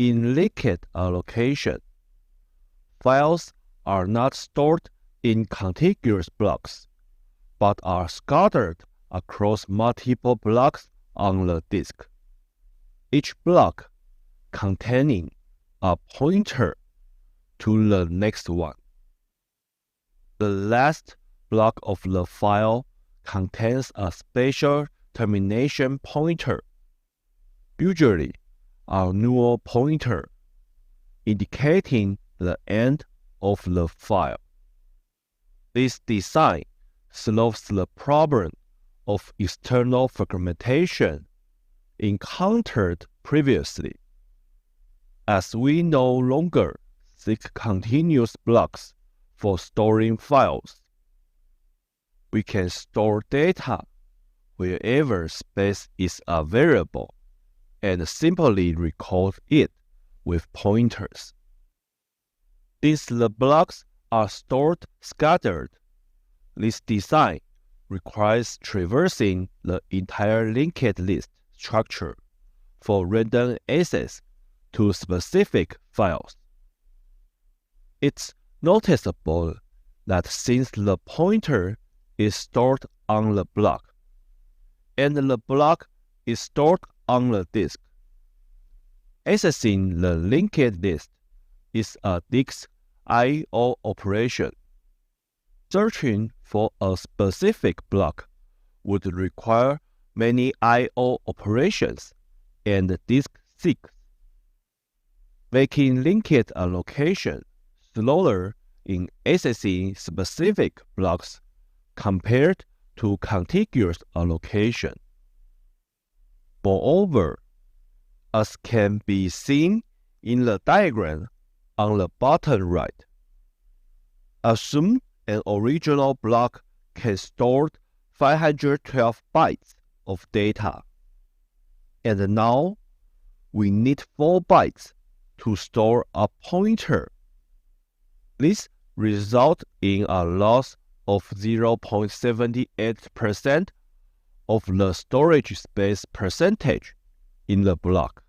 In linked allocation, files are not stored in contiguous blocks, but are scattered across multiple blocks on the disk, each block containing a pointer to the next one. The last block of the file contains a special termination pointer, usually a null pointer, indicating the end of the file. This design solves the problem of external fragmentation encountered previously, as we no longer seek continuous blocks for storing files. We can store data wherever space is available and simply record it with pointers. Since the blocks are stored scattered, this design requires traversing the entire linked list structure for random access to specific files. It's noticeable that since the pointer is stored on the block, and the block is stored on the disk, accessing the linked list is a disk I/O operation. Searching for a specific block would require many I/O operations and disk seeks, making linked allocation slower in accessing specific blocks compared to contiguous allocation. Moreover, as can be seen in the diagram on the bottom right, assume an original block can store 512 bytes of data, and now we need 4 bytes to store a pointer. This results in a loss of 0.78% of the storage space percentage in the block.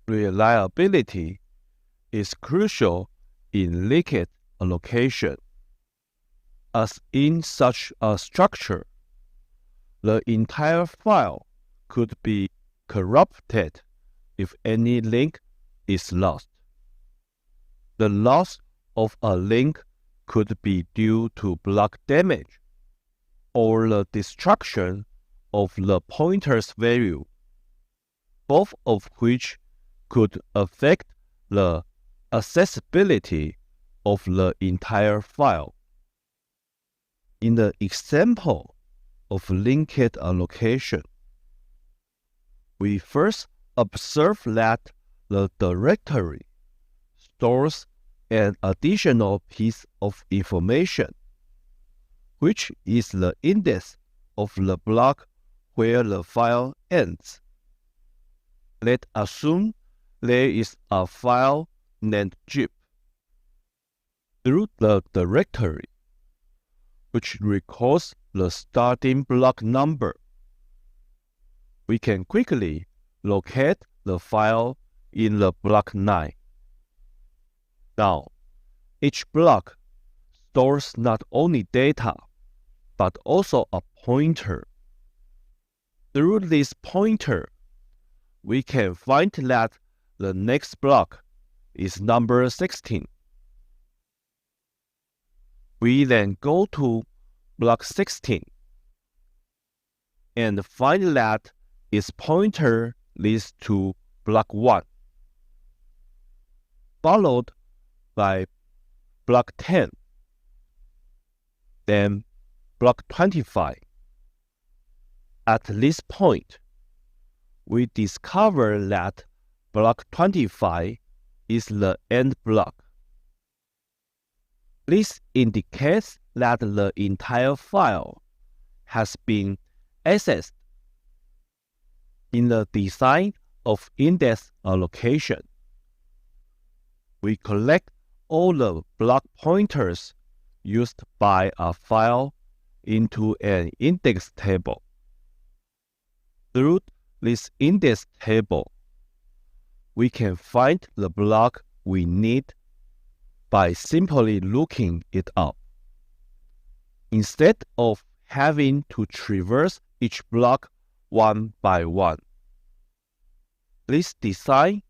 Reliability is crucial in linked allocation, as in such a structure, the entire file could be corrupted if any link is lost. The loss of a link could be due to block damage or the destruction of the pointer's value, both of which could affect the accessibility of the entire file. In the example of linked allocation, we first observe that the directory stores an additional piece of information, which is the index of the block where the file ends. Let's assume there is a file named zip. Through the directory, which records the starting block number, we can quickly locate the file in the block 9. Now, each block stores not only data, but also a pointer. Through this pointer, we can find that the next block is number 16. We then go to block 16 and find that its pointer leads to block 1, followed by block 10, then block 25. At this point, we discover that block 25 is the end block. This indicates that the entire file has been accessed. In the design of index allocation, we collect all the block pointers used by a file into an index table. Through this index table, we can find the block we need by simply looking it up, instead of having to traverse each block one by one. This design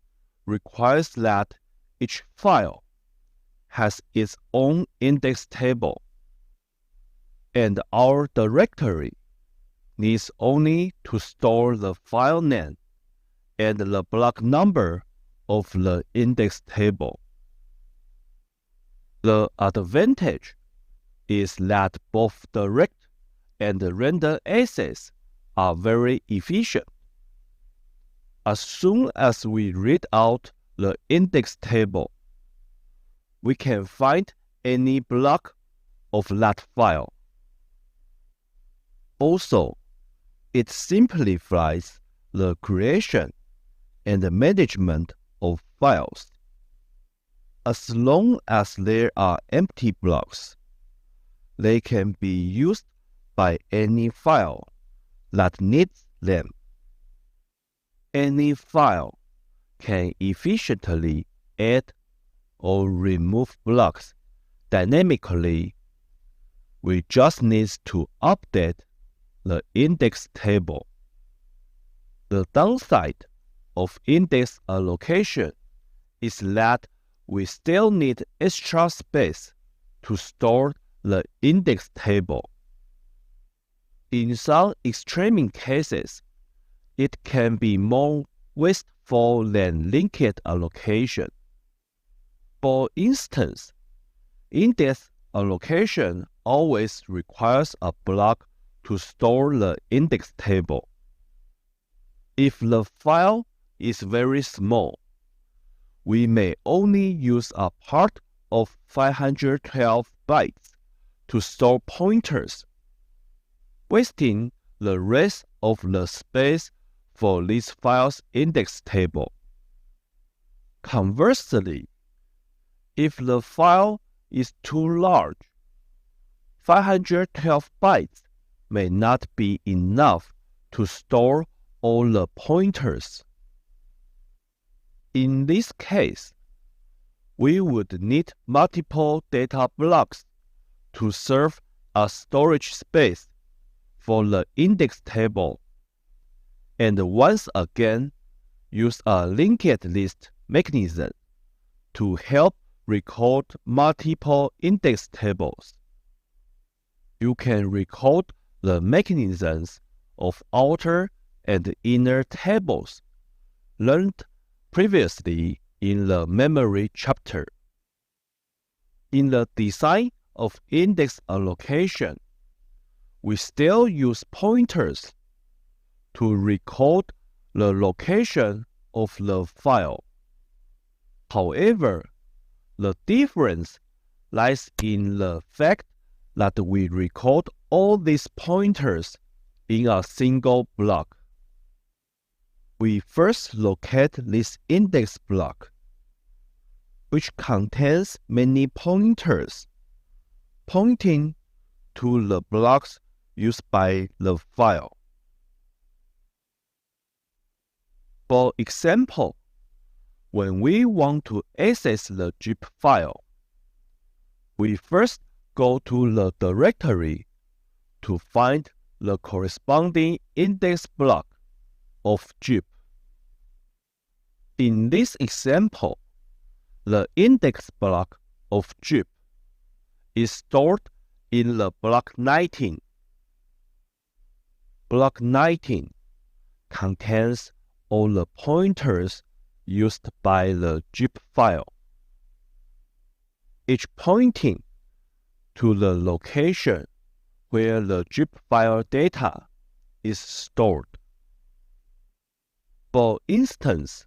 requires that each file has its own index table, and our directory needs only to store the file name and the block number of the index table. The advantage is that both direct and random access are very efficient. As soon as we read out the index table, we can find any block of that file. Also, it simplifies the creation and management of files. As long as there are empty blocks, they can be used by any file that needs them. Any file can efficiently add or remove blocks dynamically. We just need to update the index table. The downside of index allocation is that we still need extra space to store the index table. In some extreme cases, it can be more wasteful than linked allocation. For instance, index allocation always requires a block to store the index table. If the file is very small, we may only use a part of 512 bytes to store pointers, wasting the rest of the space for this file's index table. Conversely, if the file is too large, 512 bytes may not be enough to store all the pointers. In this case, we would need multiple data blocks to serve as storage space for the index table, and once again use a linked list mechanism to help record multiple index tables. You can record the mechanisms of outer and inner tables learned previously in the memory chapter. In the design of index allocation, we still use pointers to record the location of the file. However, the difference lies in the fact that we record all these pointers in a single block. We first locate this index block, which contains many pointers, pointing to the blocks used by the file. For example, when we want to access the zip file, we first go to the directory to find the corresponding index block of zip. In this example, the index block of zip is stored in the block 19. Block 19 contains all the pointers used by the zip file, each pointing to the location where the zip file data is stored. For instance,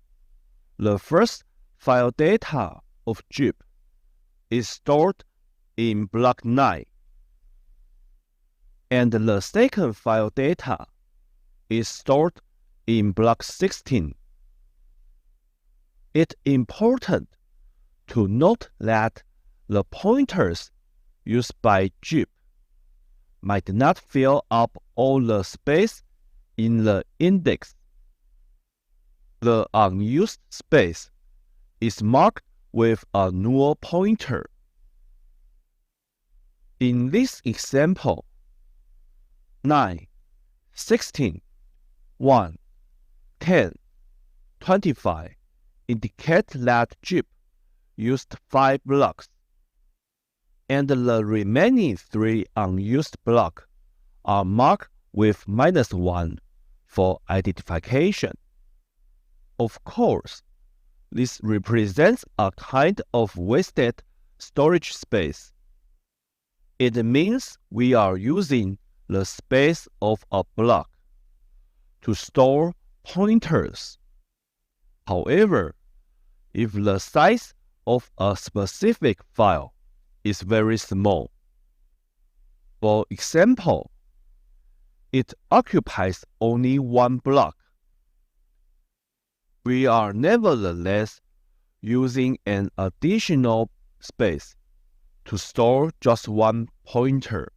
the first file data of zip is stored in block 9, and the second file data is stored in block 16. It's important to note that the pointers used by zip might not fill up all the space in the index. The unused space is marked with a null pointer. In this example, 9, 16, 1, 10, 25 indicate that Jeep used 5 blocks, and the remaining 3 unused blocks are marked with -1 for identification. Of course, this represents a kind of wasted storage space. It means we are using the space of a block to store pointers. However, if the size of a specific file is very small, for example, it occupies only 1 block, we are nevertheless using an additional space to store just 1 pointer.